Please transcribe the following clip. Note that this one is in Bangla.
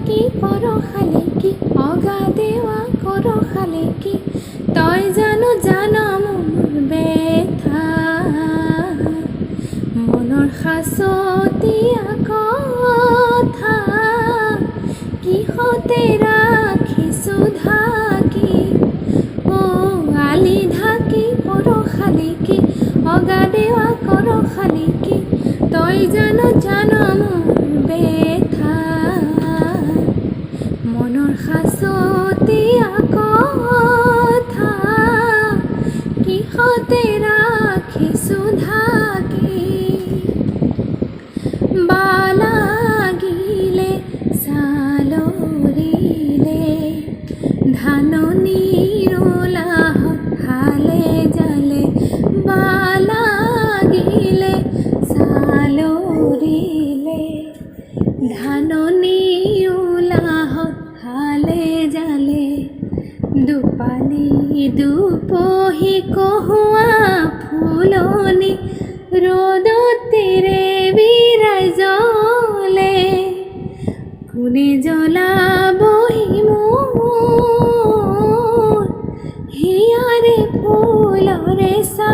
কি পরখালে কি অগাধেওয়া করখালে কি তই জানো জানো মোৰ বেথা মনৰ সাঁচতীয়া কথা কিহতে ৰাখিছো ঢাকি আলি ঢাকি পৰখালি কি অগাধেওয়া করখালি কি তই জানো জানো মোৰ বেথা মনৰ সাঁচতীয়া কথা কিহতে ৰাখিছো ঢাকি বালাগিলে চালৰিলে ধাননিৰ ওলাহত হালে জালে বালাগিলে চালৰিলে ধাননিৰ ওলাহত হালে জালে দুপালি দুপহি কহুৱা ফুলনি ৰ'দতেৰে বিৰাই জ্বলে কোনে জ্বলাবহি মোৰ হিয়াৰে ফুলৰে চা